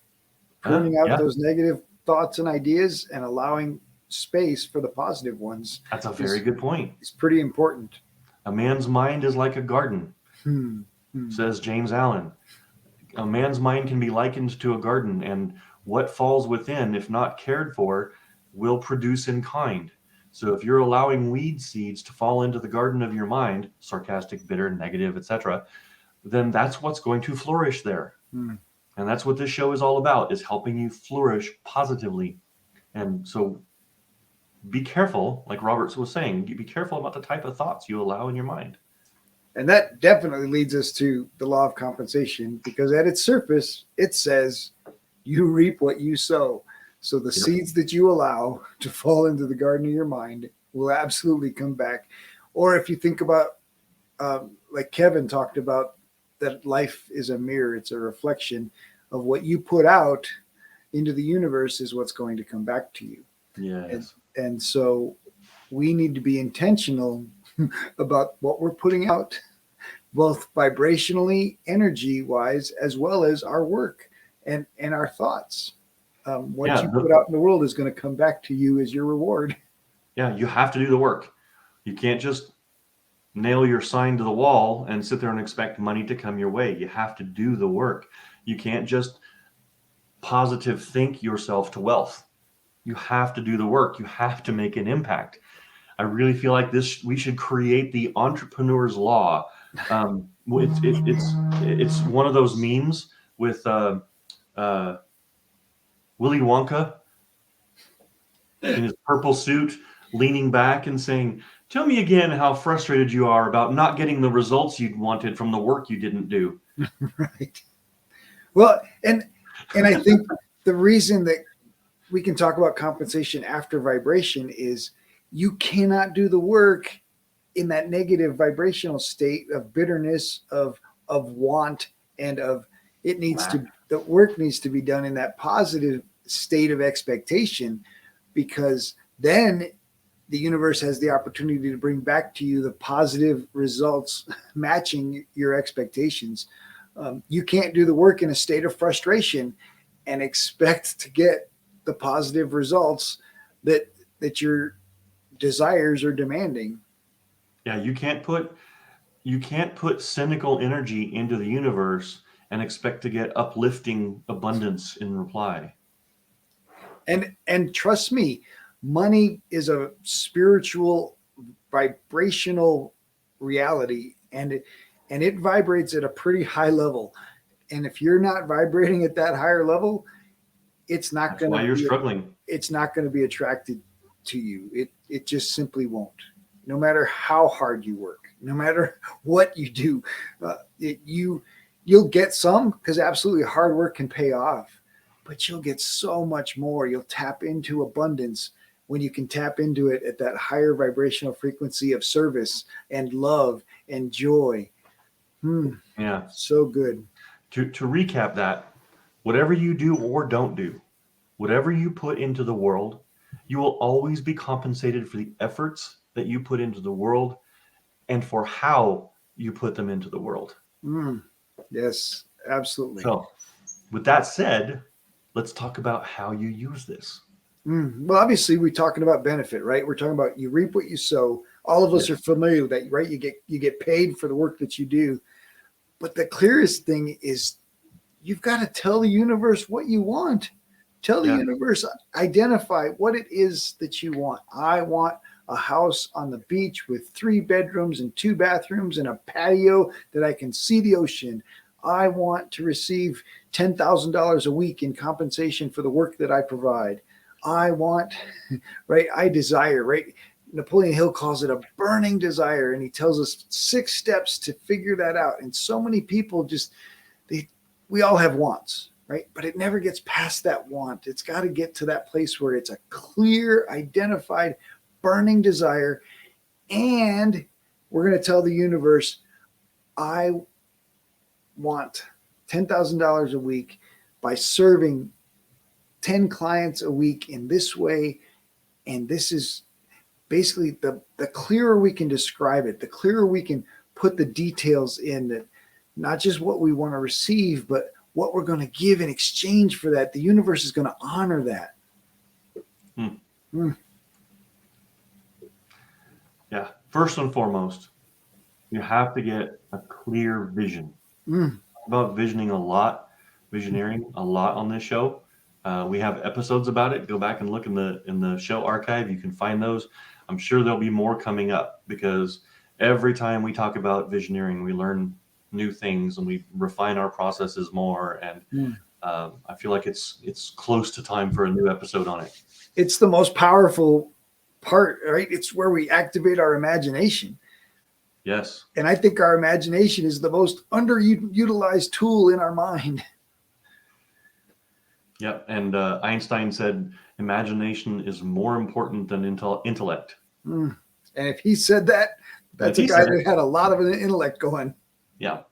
Speaker 2: Pruning out
Speaker 1: Yeah.
Speaker 2: those negative thoughts and ideas and allowing space for the positive ones.
Speaker 1: That's a very good point.
Speaker 2: It's pretty important.
Speaker 1: A man's mind is like a garden, says James Allen. A man's mind can be likened to a garden, and what falls within, if not cared for, will produce in kind. So if you're allowing weed seeds to fall into the garden of your mind, sarcastic, bitter, negative, etc., then that's what's going to flourish there. And that's what this show is all about, is helping you flourish positively. And so be careful, like Robert was saying, be careful about the type of thoughts you allow in your mind.
Speaker 2: And that definitely leads us to the law of compensation, because at its surface, it says you reap what you sow. So the seeds that you allow to fall into the garden of your mind will absolutely come back. Or if you think about, like Kevin talked about, that life is a mirror, it's a reflection of what you put out into the universe is what's going to come back to you.
Speaker 1: Yes.
Speaker 2: And so we need to be intentional about what we're putting out, both vibrationally, energy-wise, as well as our work and our thoughts. What you put out in the world is going to come back to you as your reward.
Speaker 1: Yeah, you have to do the work. You can't just nail your sign to the wall and sit there and expect money to come your way. You have to do the work. You can't just positive think yourself to wealth. You have to do the work. You have to make an impact. I really feel like we should create the entrepreneur's law. It's one of those memes with Willy Wonka in his purple suit, leaning back and saying, "Tell me again how frustrated you are about not getting the results you wanted from the work you didn't do."
Speaker 2: Right. Well, and I think the reason that we can talk about compensation after vibration is you cannot do the work in that negative vibrational state of bitterness, of want, and of it needs to, the work needs to be done in that positive state of expectation, because then the universe has the opportunity to bring back to you the positive results matching your expectations. You can't do the work in a state of frustration and expect to get the positive results that your desires are demanding.
Speaker 1: Yeah, you can't put cynical energy into the universe and expect to get uplifting abundance in reply.
Speaker 2: And trust me, money is a spiritual vibrational reality, and it vibrates at a pretty high level. And if you're not vibrating at that higher level, it's not going to.
Speaker 1: Why you're struggling? It's
Speaker 2: not going to be attracted to you. It just simply won't. No matter how hard you work, no matter what you do, you'll get some, because absolutely hard work can pay off. But you'll get so much more. You'll tap into abundance when you can tap into it at that higher vibrational frequency of service and love and joy.
Speaker 1: Yeah.
Speaker 2: So good.
Speaker 1: To recap that, whatever you do or don't do, whatever you put into the world, you will always be compensated for the efforts that you put into the world and for how you put them into the world.
Speaker 2: Yes, absolutely.
Speaker 1: So with that said, let's talk about how you use this.
Speaker 2: Well, obviously we're talking about benefit, right? We're talking about you reap what you sow. All of us are familiar with that, right? You get paid for the work that you do. But the clearest thing is you've got to tell the universe what you want. Tell the universe, identify what it is that you want. I want a house on the beach with 3 bedrooms and 2 bathrooms and a patio that I can see the ocean. I want to receive $10,000 a week in compensation for the work that I provide. I want, right? I desire, right? Napoleon Hill calls it a burning desire, and he tells us 6 steps to figure that out. And so many people we all have wants, right? But it never gets past that want. It's got to get to that place where it's a clear, identified, burning desire. And we're going to tell the universe, I want $10,000 a week by serving 10 clients a week in this way. And this is basically the clearer we can describe it, the clearer we can put the details in, that not just what we want to receive, but what we're going to give in exchange for that. The universe is going to honor that.
Speaker 1: Yeah. First and foremost, you have to get a clear vision. About visioning a lot, visioneering a lot on this show. We have episodes about it. Go back and look in the show archive. You can find those. I'm sure there'll be more coming up, because every time we talk about visioneering, we learn new things and we refine our processes more. And I feel like it's close to time for a new episode on it.
Speaker 2: It's the most powerful part, right? It's where we activate our imagination.
Speaker 1: Yes.
Speaker 2: And I think our imagination is the most underutilized tool in our mind.
Speaker 1: Yep. And Einstein said, imagination is more important than intellect.
Speaker 2: And if he said that, that's a guy that had a lot of an intellect going.
Speaker 1: Yeah.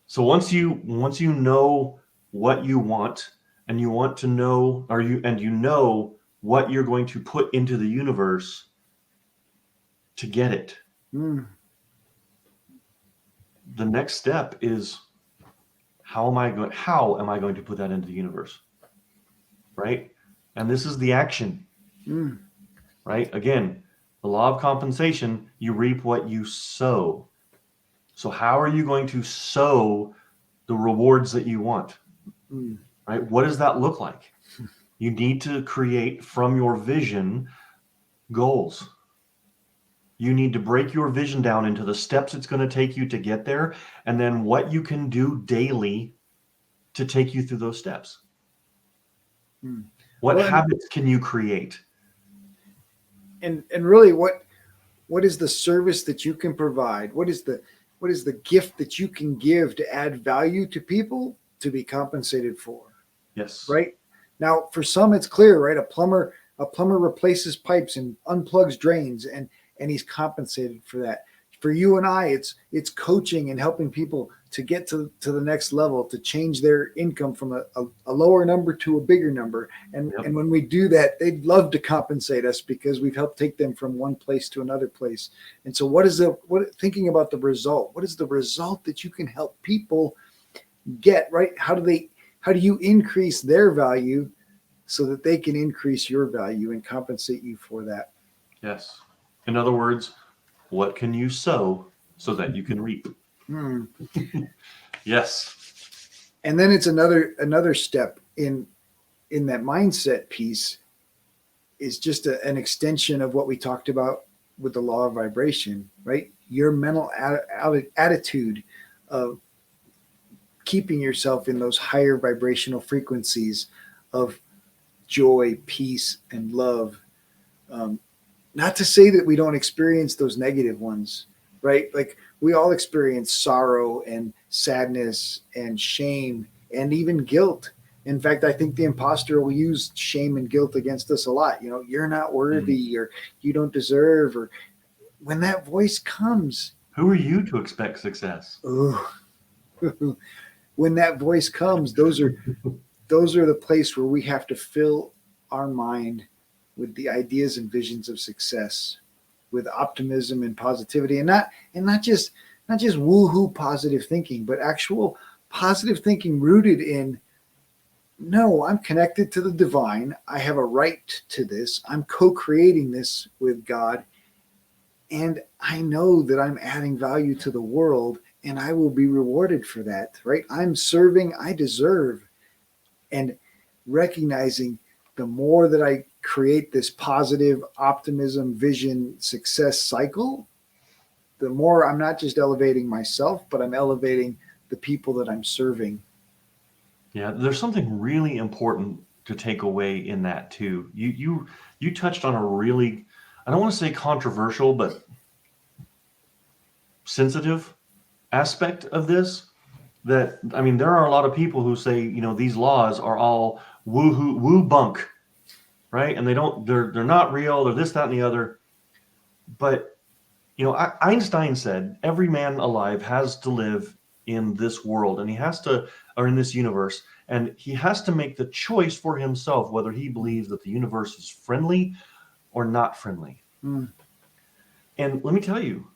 Speaker 1: So once you know what you want, and you want to know, you know what you're going to put into the universe to get it. The next step is, how am I going to put that into the universe? Right? And this is the action. Right? Again, the law of compensation, you reap what you sow. So how are you going to sow the rewards that you want? Right? What does that look like? You need to create from your vision goals. You need to break your vision down into the steps it's going to take you to get there, and then what you can do daily to take you through those steps. What habits can you create?
Speaker 2: And really, what is the service that you can provide? What is the gift that you can give to add value to people to be compensated for?
Speaker 1: Yes.
Speaker 2: Right? Now, for some, it's clear, right? A plumber replaces pipes and unplugs drains, and he's compensated for that. For you and I, it's coaching and helping people to get to the next level, to change their income from a lower number to a bigger number. And when we do that, they'd love to compensate us because we've helped take them from one place to another place. And so thinking about the result, what is the result that you can help people get, right? How do you increase their value so that they can increase your value and compensate you for that?
Speaker 1: Yes. In other words, what can you sow so that you can reap? Yes.
Speaker 2: And then it's another step in that mindset piece is just an extension of what we talked about with the law of vibration, right? Your mental attitude of keeping yourself in those higher vibrational frequencies of joy, peace, and love. Not to say that we don't experience those negative ones, right? Like we all experience sorrow and sadness and shame and even guilt. In fact, I think the imposter will use shame and guilt against us a lot. You know, you're not worthy, or you don't deserve, or when that voice comes.
Speaker 1: Who are you to expect success?
Speaker 2: When that voice comes, those are the place where we have to fill our mind with the ideas and visions of success, with optimism and positivity, and not just woohoo positive thinking, but actual positive thinking rooted in, no, I'm connected to the divine. I have a right to this. I'm co-creating this with God. And I know that I'm adding value to the world, and I will be rewarded for that, right? I'm serving, I deserve. And recognizing the more that I create this positive optimism, vision, success cycle, the more I'm not just elevating myself, but I'm elevating the people that I'm serving.
Speaker 1: Yeah, there's something really important to take away in that too. You touched on a really, I don't want to say controversial, but sensitive aspect of this. That, I mean, there are a lot of people who say, these laws are all woo bunk, right? And they're not real, they're this, that, and the other. But Einstein said every man alive has to live in this world, and or in this universe, and he has to make the choice for himself whether he believes that the universe is friendly or not friendly.
Speaker 2: Mm.
Speaker 1: And let me tell you,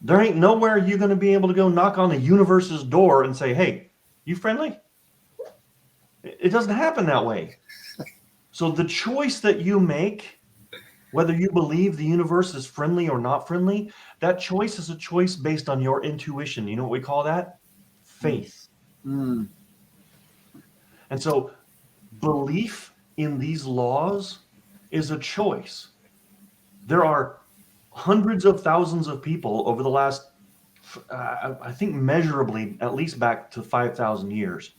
Speaker 1: there ain't nowhere you're going to be able to go knock on the universe's door and say, hey, you friendly? It doesn't happen that way. So the choice that you make, whether you believe the universe is friendly or not friendly, that choice is a choice based on your intuition. You know what we call that? Faith.
Speaker 2: Mm.
Speaker 1: And so belief in these laws is a choice. There are hundreds of thousands of people over the last, I think measurably, at least back to 5,000 years,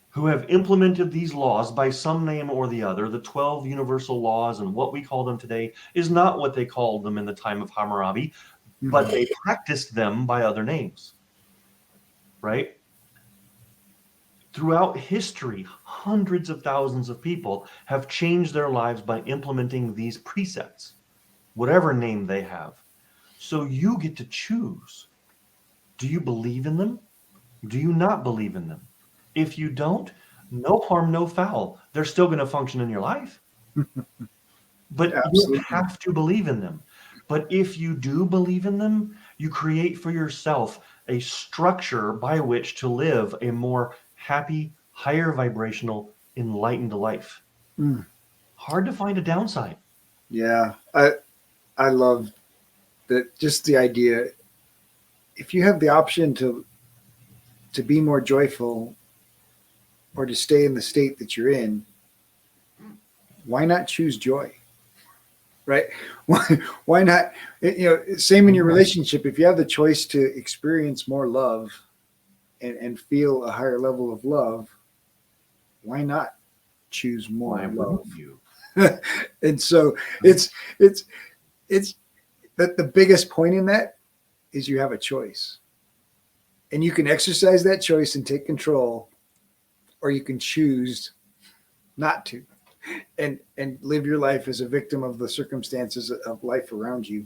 Speaker 1: who have implemented these laws by some name or the other. The 12 universal laws, and what we call them today is not what they called them in the time of Hammurabi, but they practiced them by other names, right? Throughout history, hundreds of thousands of people have changed their lives by implementing these precepts, whatever name they have. So you get to choose. Do you believe in them? Do you not believe in them? If you don't, no harm, no foul. They're still going to function in your life. But you don't have to believe in them. But if you do believe in them, you create for yourself a structure by which to live a more happy, higher vibrational, enlightened life.
Speaker 2: Mm.
Speaker 1: Hard to find a downside.
Speaker 2: Yeah, I love that. Just the idea, if you have the option to be more joyful or to stay in the state that you're in, why not choose joy? Right? Why not? Same in your relationship. If you have the choice to experience more love and feel a higher level of love, why not choose more love?
Speaker 1: You?
Speaker 2: And so it's that the biggest point in that is you have a choice, and you can exercise that choice and take control, or you can choose not to and live your life as a victim of the circumstances of life around you.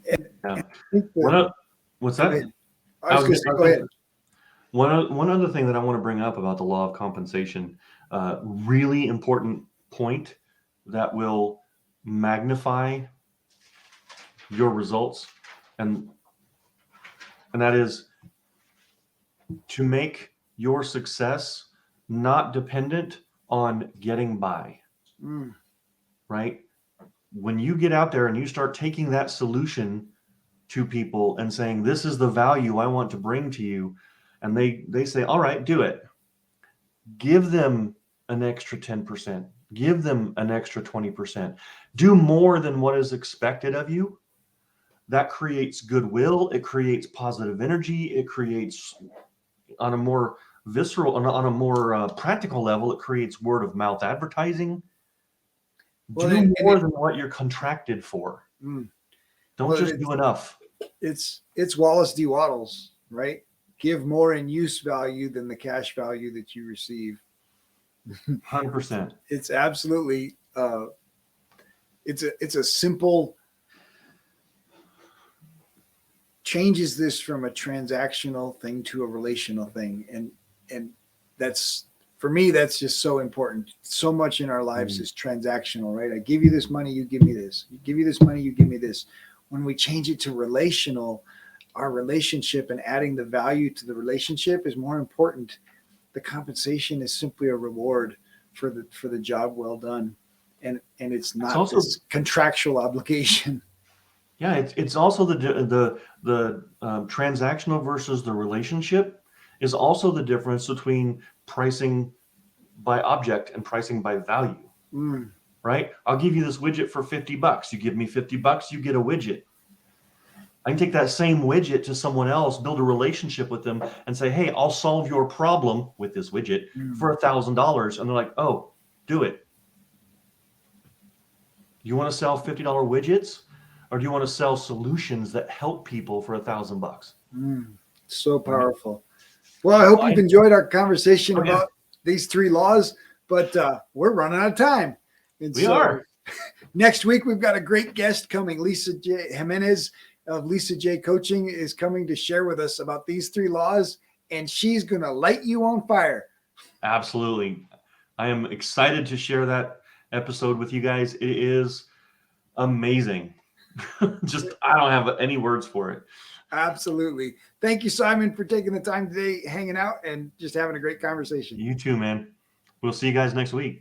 Speaker 2: And
Speaker 1: Yeah.
Speaker 2: I think that,
Speaker 1: What's that?
Speaker 2: I was going to say, go ahead.
Speaker 1: One other thing that I want to bring up about the law of compensation, really important point that will magnify your results, and that is to make your success not dependent on getting by.
Speaker 2: Mm.
Speaker 1: Right? When you get out there and you start taking that solution to people and saying, this is the value I want to bring to you, and they say, all right, do it. Give them an extra 10%. Give them an extra 20%. Do more than what is expected of you. That creates goodwill. It creates positive energy. It creates, on a more visceral, on a more practical level, it creates word of mouth advertising. Do more than what you're contracted for. Don't just do enough.
Speaker 2: It's Wallace D. Wattles, right? Give more in use value than the cash value that you receive.
Speaker 1: 100%.
Speaker 2: It's absolutely it's a simple, changes this from a transactional thing to a relational thing, and that's, for me, that's just so important. So much in our lives is transactional, right? I give you this money, you give me this. You give you this money, you give me this. When we change it to relational, our relationship and adding the value to the relationship is more important. The compensation is simply a reward for the job well done, and it's not also this contractual obligation.
Speaker 1: Yeah, it's also the transactional versus the relationship is also the difference between pricing by object and pricing by value.
Speaker 2: Mm.
Speaker 1: right? I'll give you this widget for $50. You give me $50, you get a widget. I can take that same widget to someone else, build a relationship with them, and say, hey, I'll solve your problem with this widget for $1,000. And they're like, oh, do it. You want to sell $50 widgets, or do you want to sell solutions that help people for $1,000?
Speaker 2: So powerful. Well, I hope you've enjoyed our conversation
Speaker 1: Oh, yeah.
Speaker 2: about these 3 laws, but we're running out of time. And
Speaker 1: We are.
Speaker 2: Next week, we've got a great guest coming. Lisa J. Jimenez of Lisa J. Coaching is coming to share with us about these 3 laws, and she's going to light you on fire.
Speaker 1: Absolutely. I am excited to share that episode with you guys. It is amazing. Just, I don't have any words for it.
Speaker 2: Absolutely. Thank you, Simon, for taking the time today, hanging out and just having a great conversation.
Speaker 1: You too, man. We'll see you guys next week.